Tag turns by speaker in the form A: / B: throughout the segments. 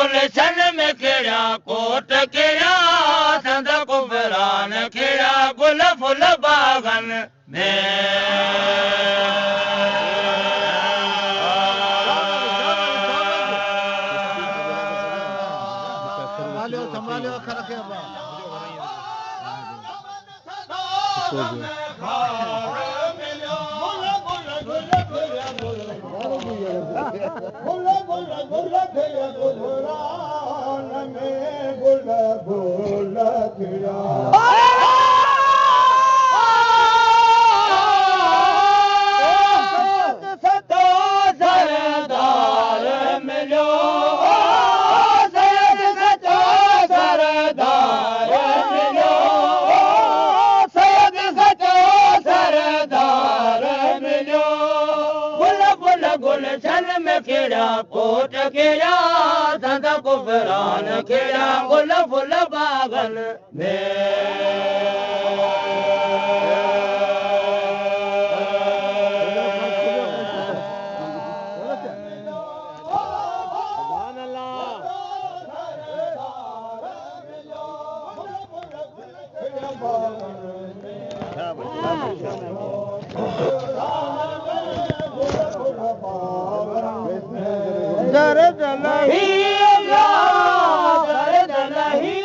A: गुलशन में खिड़ा कोट खिड़ा संद कुफरान खिड़ा गुल फुल बागन में
B: संभालियो खर खे कोट खिड़ा संद कुफरान खिड़ा गुल फुल बागन में दर्द नहीं दर्द नहीं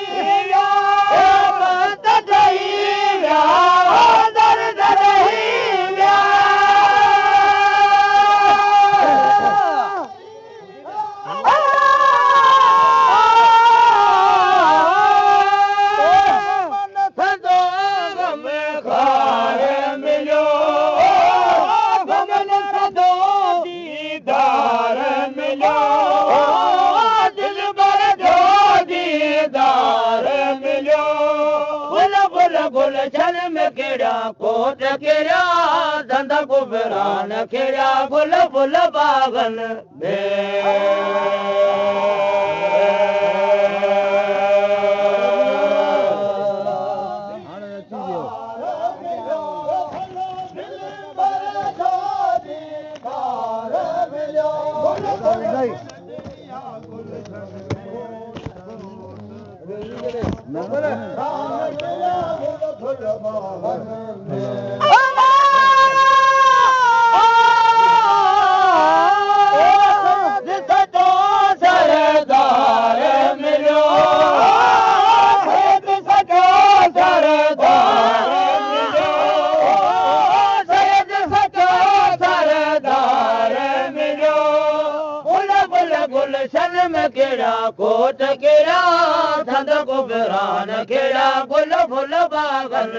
B: दर्द गुलशन में खिड़ा कोट खिड़ा संद कुफरान खिड़ा गुल फुल बागन गुलशन में खिड़ा कोट खिड़ा संद कुफरान खिड़ा गुल फुल बागन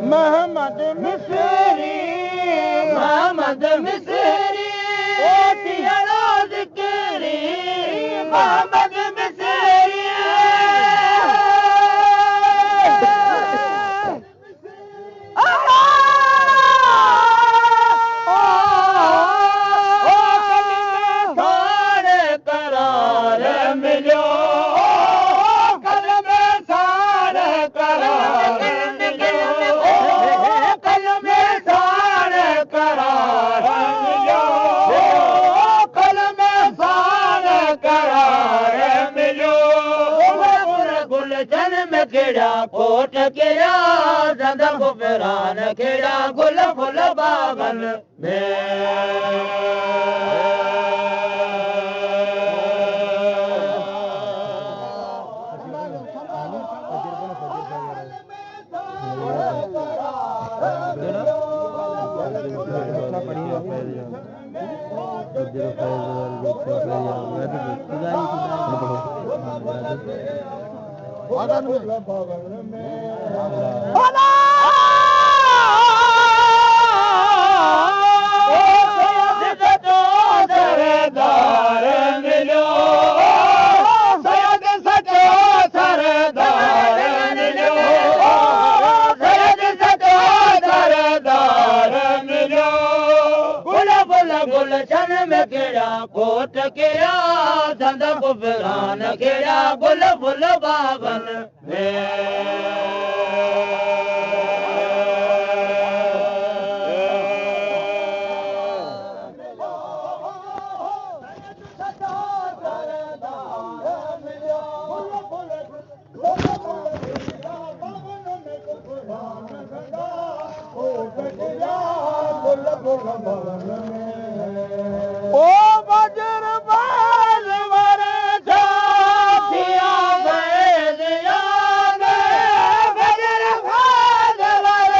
B: मोहम्मद मिसरी मोहम्मद मिसरी ज़िक्री मोहम्मद मिसरी करार मिलो खिड़ा कोट खिड़ा संद कुफरान खिड़ा गुल फुल बागन में सरदार कोट कहिड़ा संद कुफरान कहिड़ा गुल फुल बागन
A: ओ बजर बाज वर थिया बैद याद बजर बाज वर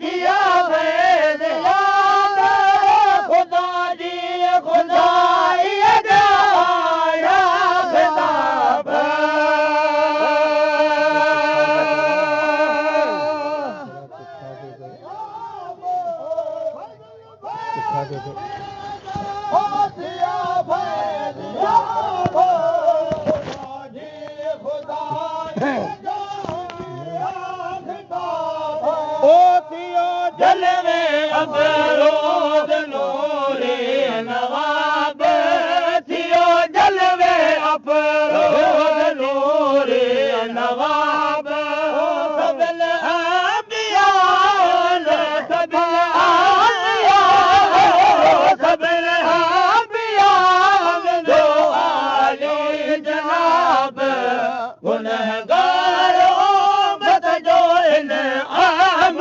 A: थिया बैद याद खुदा जी खुदाई जाया खिताब जलवे अफरोज नूरे नवाब थियो जलवे अफरोज नूरे नवाब सबल अंबिया सबल अंबिया सबल अंबिया जो आली जनाब गुनहगार उम्मत जो इन आम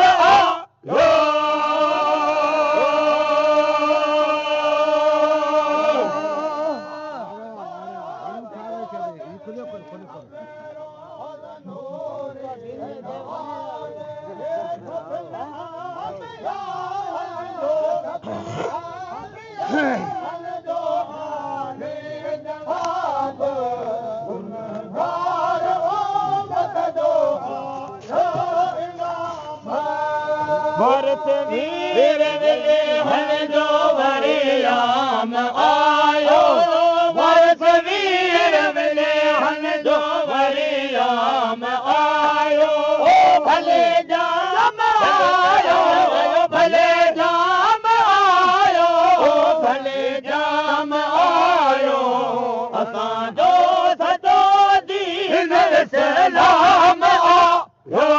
A: भरत वीर मिले हन जो वरियाम आयो भरत वीर मिले हन जो वरियाम आयो भले जाम आयो भले जाम आयो भले जाम आयो असां जो सजो दीन सलाम आयो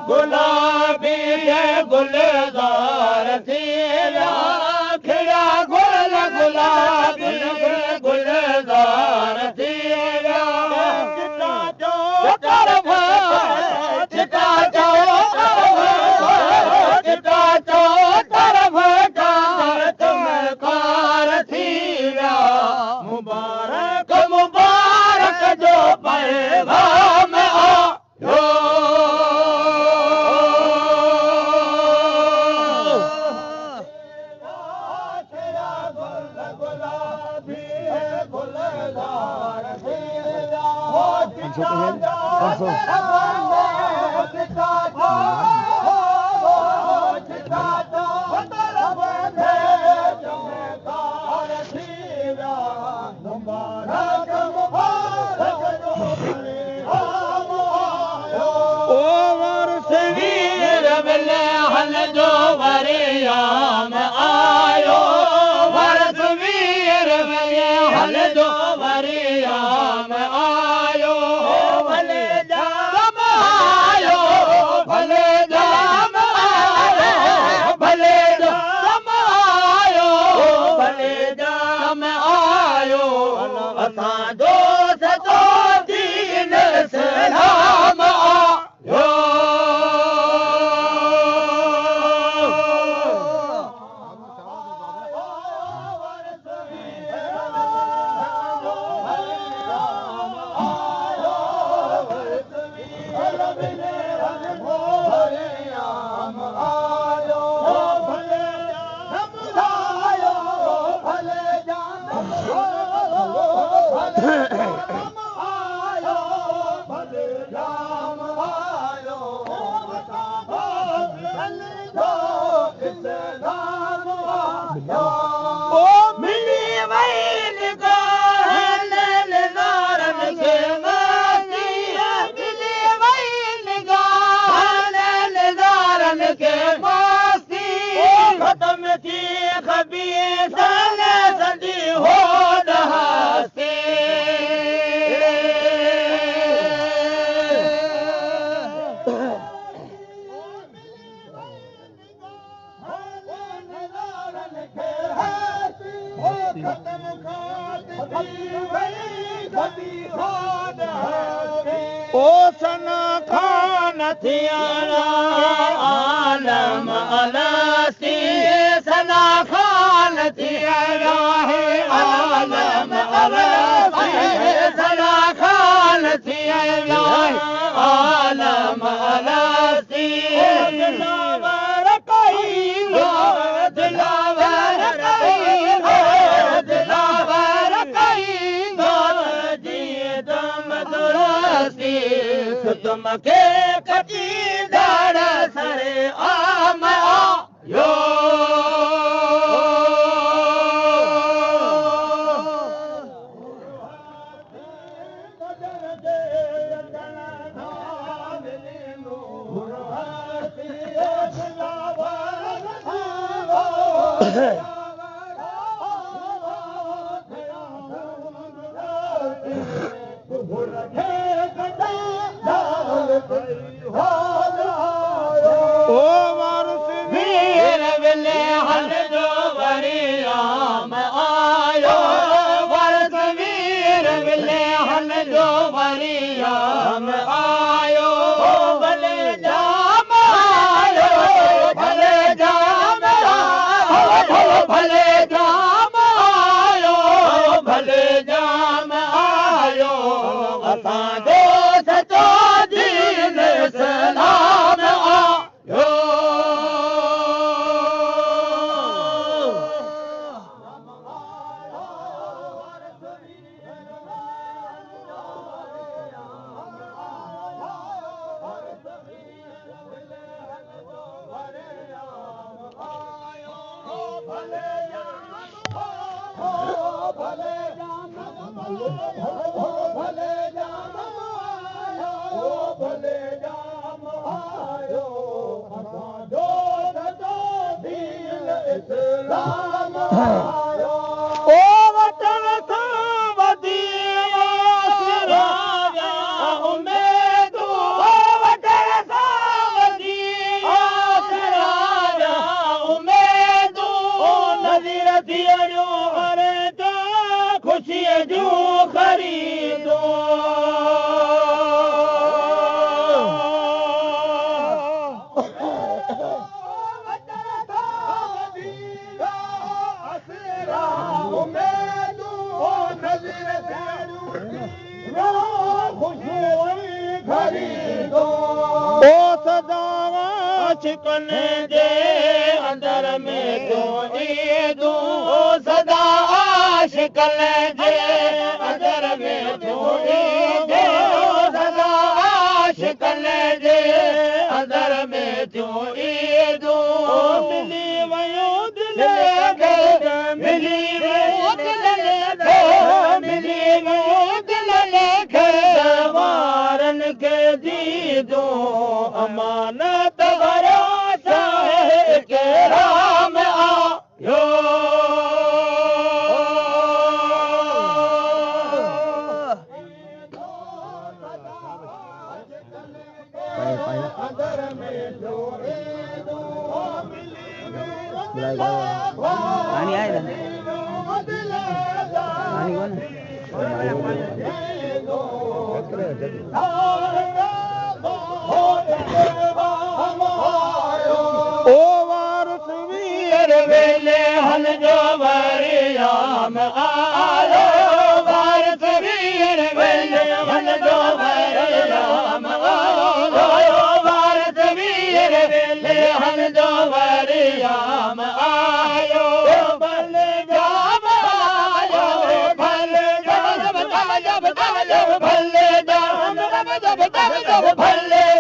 A: गुलाबी गुलजार थिया खिड़ा गुल गुलाबी गुलजार थिया चिटा जो तरफ चिटा जो चिटा जो तरफ तुम कार थिया मुबारक मुबारक जो पैगाम आयो जो वरियाम आयो भरत वीर हल जो वरियाम आयो भले जाम
B: عالم الاستی سنا خان تھی عالم الاستی سنا خان تھی عالم الاستی دلاور کئی دلاور کئی جی تم درستی تم کے کٹی دار سر آم آیو चिकन जे अंदर में दो सदा शिकन जे अंदर में दो सदा शिकन जे अंदर में दो मिली वयो दिल मिली वयो दिल मिली वयो दिल वारन के दी दो अमानत राम आयो पानी आए था पानी कौन वेले हन जो वरियाम आयो वारस वीर वेले हन जो वरियाम आयो वारस वीर वेले हन जो वरियाम आयो बल जाम आयो भल जाम जब भल जाम जब भल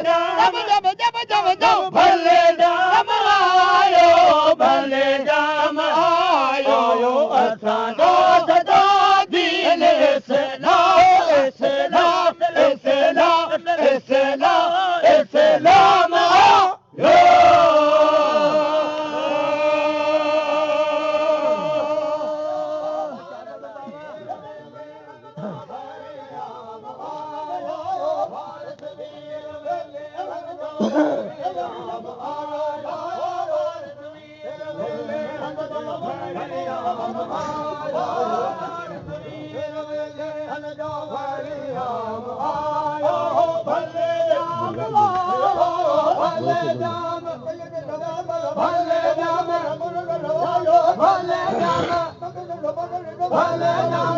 B: जाम जब भल जाम आयो भल जाम आयो असां जो सदा दीन इस्लाम इस्लाम इस्लाम इस्लाम इस्लाम आयो भले भले